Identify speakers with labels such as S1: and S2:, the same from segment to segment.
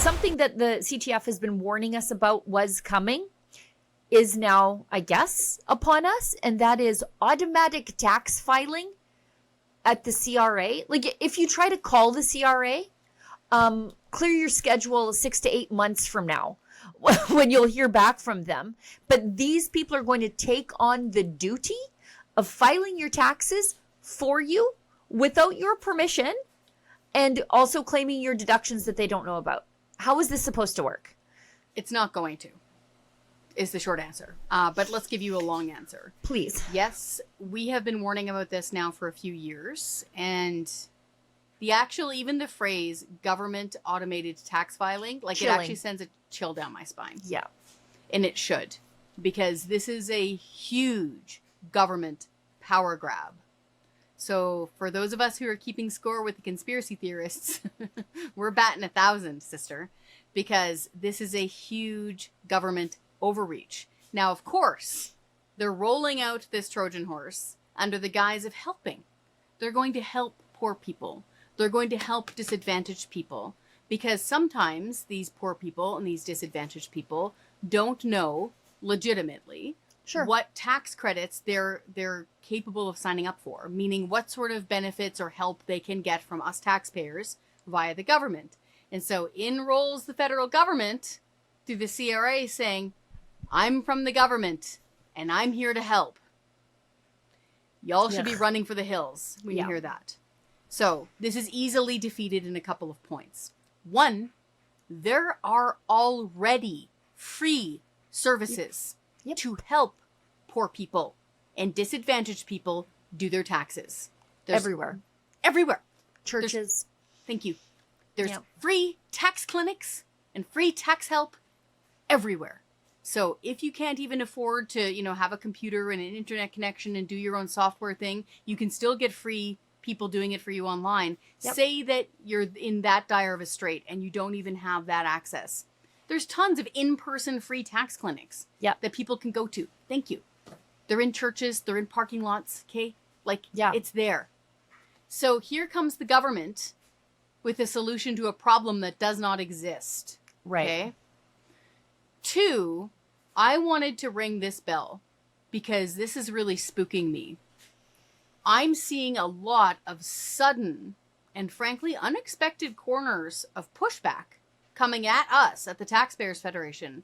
S1: something that the CTF has been warning us about was coming is now, I guess, upon us, and that is automatic tax filing at the CRA. Like, if you try to call the CRA, clear your schedule 6 to 8 months from now when you'll hear back from them. But these people are going to take on the duty of filing your taxes for you without your permission and also claiming your deductions that they don't know about. How is this supposed to work?
S2: It's not going to, is the short answer. But let's give you a long answer.
S1: Please.
S2: Yes, we have been warning about this now for a few years. And even the phrase government automated tax filing, like
S1: Chilling.
S2: It actually sends a chill down my spine.
S1: Yeah.
S2: And it should, because this is a huge government power grab. So for those of us who are keeping score with the conspiracy theorists, we're batting 1,000, sister, because this is a huge government overreach. Now, of course, they're rolling out this Trojan horse under the guise of helping. They're going to help poor people. They're going to help disadvantaged people, because sometimes these poor people and these disadvantaged people don't know legitimately what tax credits they're capable of signing up for, meaning what sort of benefits or help they can get from us taxpayers via the government. And so in rolls the federal government through the CRA saying, I'm from the government and I'm here to help. Y'all should be running for the hills when you hear that. So this is easily defeated in a couple of points. One, there are already free services to help poor people and disadvantaged people do their taxes. There's
S1: Everywhere.
S2: Churches. Thank you. There's free tax clinics and free tax help everywhere. So if you can't even afford to, have a computer and an internet connection and do your own software thing, you can still get free people doing it for you online. Say that you're in that dire of a strait and you don't even have that access. There's tons of in-person free tax clinics that people can go to. Thank you. They're in churches. They're in parking lots. Okay? It's there. So here comes the government with a solution to a problem that does not exist.
S1: Right.
S2: Okay? 2, I wanted to ring this bell because this is really spooking me. I'm seeing a lot of sudden and frankly unexpected corners of pushback coming at us at the Taxpayers Federation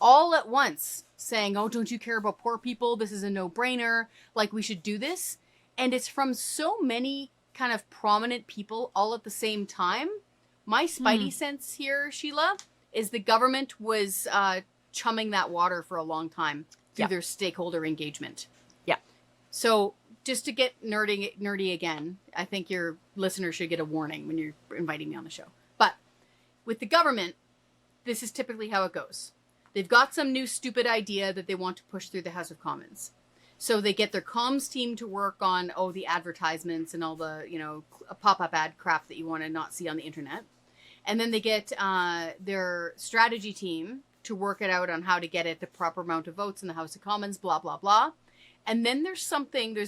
S2: all at once saying, oh, don't you care about poor people? This is a no-brainer. We should do this. And it's from so many kind of prominent people all at the same time. My spidey sense here, Sheila, is the government was chumming that water for a long time through their stakeholder engagement. Yeah. So just to get nerdy again, I think your listeners should get a warning when you're inviting me on the show. But with the government, this is typically how it goes. They've got some new stupid idea that they want to push through the House of Commons. So they get their comms team to work on, the advertisements and all the, a pop-up ad crap that you want to not see on the internet. And then they get their strategy team to work it out on how to get it the proper amount of votes in the House of Commons, blah, blah, blah. And then there's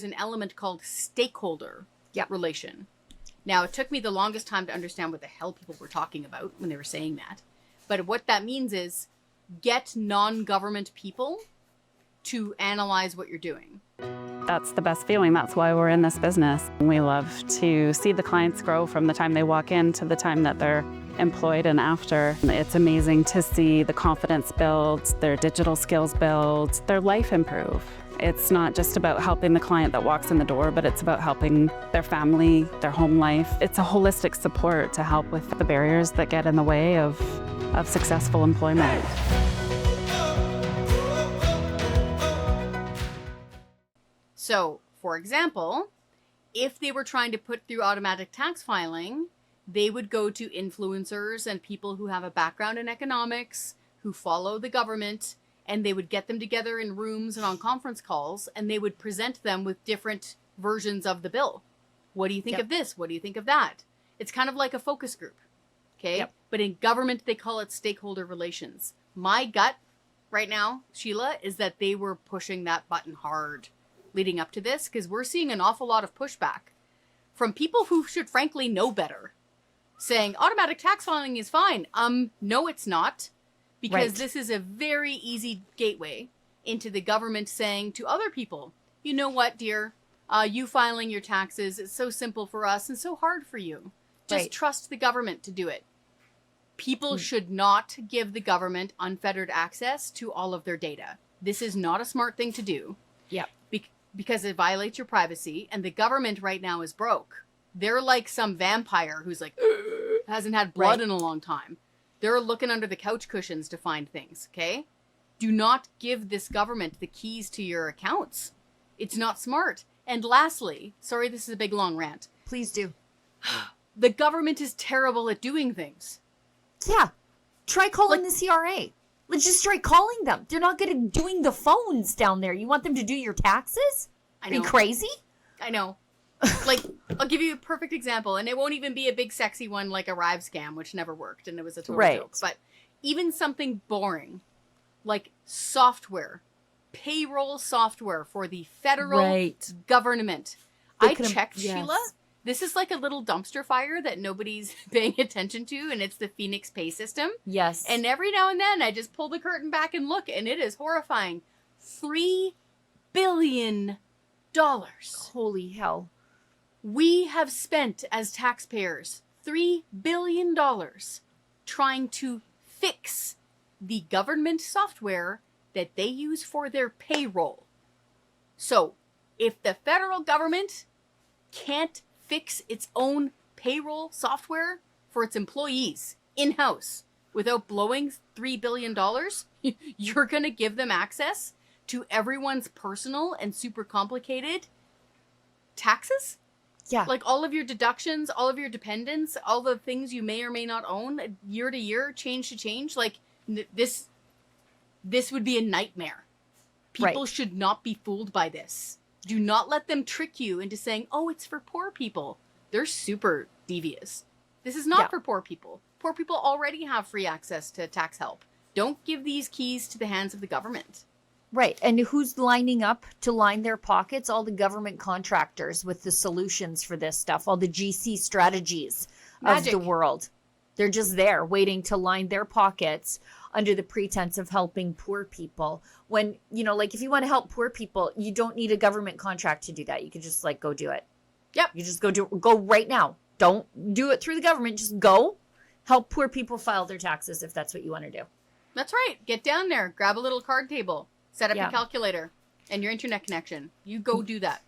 S2: an element called stakeholder relation. Now, it took me the longest time to understand what the hell people were talking about when they were saying that. But what that means is get non-government people to analyze what you're doing.
S3: That's the best feeling. That's why we're in this business. We love to see the clients grow from the time they walk in to the time that they're employed and after. It's amazing to see the confidence build, their digital skills build, their life improve. It's not just about helping the client that walks in the door, but it's about helping their family, their home life. It's a holistic support to help with the barriers that get in the way of successful employment.
S2: So, for example, if they were trying to put through automatic tax filing, they would go to influencers and people who have a background in economics, who follow the government, and they would get them together in rooms and on conference calls, and they would present them with different versions of the bill. What do you think of this? What do you think of that? It's kind of like a focus group, okay? But in government, they call it stakeholder relations. My gut right now, Sheila, is that they were pushing that button hard leading up to this, because we're seeing an awful lot of pushback from people who should frankly know better, saying automatic tax filing is fine. No, it's not. Because
S1: Right.
S2: this is a very easy gateway into the government saying to other people, you know what, dear? You filing your taxes, it's so simple for us and so hard for you. Just
S1: Right.
S2: trust the government to do it. People should not give the government unfettered access to all of their data. This is not a smart thing to do.
S1: Yeah.
S2: Because it violates your privacy, and the government right now is broke. They're like some vampire who's like, hasn't had blood
S1: Right.
S2: in a long time. They're looking under the couch cushions to find things, okay? Do not give this government the keys to your accounts. It's not smart. And lastly, sorry, this is a big long rant.
S1: Please do.
S2: The government is terrible at doing things.
S1: Yeah. Try calling the CRA. Let's just try calling them. They're not good at doing the phones down there. You want them to do your taxes?
S2: I
S1: Are you
S2: know.
S1: crazy?
S2: I know. Like, I'll give you a perfect example, and it won't even be a big sexy one like a Rive scam, which never worked, and it was a total
S1: Right.
S2: joke. But even something boring, like software, payroll software for the federal
S1: Right.
S2: government.
S1: They
S2: I
S1: could've-
S2: checked,
S1: yes.
S2: Sheila. This is like a little dumpster fire that nobody's paying attention to, and it's the Phoenix Pay system.
S1: Yes.
S2: And every now and then I just pull the curtain back and look, and it is horrifying. $3 billion.
S1: Holy hell.
S2: We have spent as taxpayers $3 billion trying to fix the government software that they use for their payroll. So, if the federal government can't fix its own payroll software for its employees in-house without blowing $3 billion, you're going to give them access to everyone's personal and super complicated taxes?
S1: Yeah.
S2: Like all of your deductions, all of your dependents, all the things you may or may not own year to year, change to change. Like this would be a nightmare. People
S1: Right.
S2: should not be fooled by this. Do not let them trick you into saying, oh, it's for poor people. They're super devious. This is not
S1: Yeah.
S2: for poor people. Poor people already have free access to tax help. Don't give these keys to the hands of the government.
S1: Right. And who's lining up to line their pockets? All the government contractors with the solutions for this stuff, all the GC strategies
S2: Magic.
S1: of the world. They're just there waiting to line their pockets under the pretense of helping poor people. When, like if you want to help poor people, you don't need a government contract to do that. You can just like go do it.
S2: Yep.
S1: You just go right now. Don't do it through the government. Just go help poor people file their taxes if that's what you want to do.
S2: That's right. Get down there, grab a little card table, set up
S1: Yeah.
S2: your calculator and your internet connection. You go do that.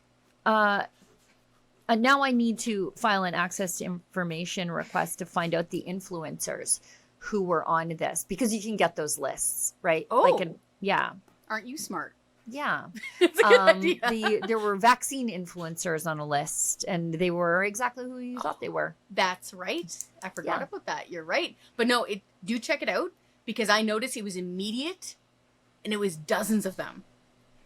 S1: Now I need to file an access to information request to find out the influencers who were on this, because you can get those lists, right?
S2: Oh.
S1: Yeah.
S2: Aren't you smart?
S1: Yeah.
S2: It's a good idea.
S1: There were vaccine influencers on a list, and they were exactly who you thought they were.
S2: That's right. I forgot
S1: Yeah.
S2: about that. You're right. But no, do check it out, because I noticed it was immediate and it was dozens of them.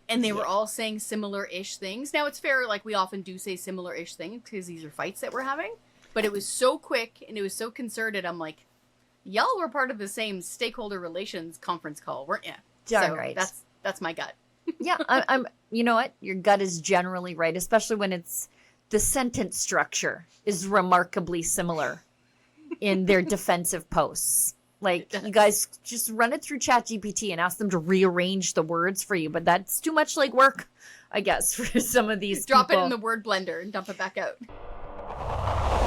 S2: And they were all saying similar-ish things. Now, it's fair, like we often do say similar-ish things because these are fights that we're having. But it was so quick and it was so concerted. I'm like, y'all were part of the same stakeholder relations conference call, weren't you?
S1: Darn
S2: So
S1: right.
S2: That's my gut.
S1: Yeah. I'm. You know what? Your gut is generally right, especially when it's the sentence structure is remarkably similar in their defensive posts. Like, you guys just run it through ChatGPT and ask them to rearrange the words for you, but that's too much like work, I guess, for some of these
S2: Drop it
S1: people.
S2: in the word blender and dump it back out.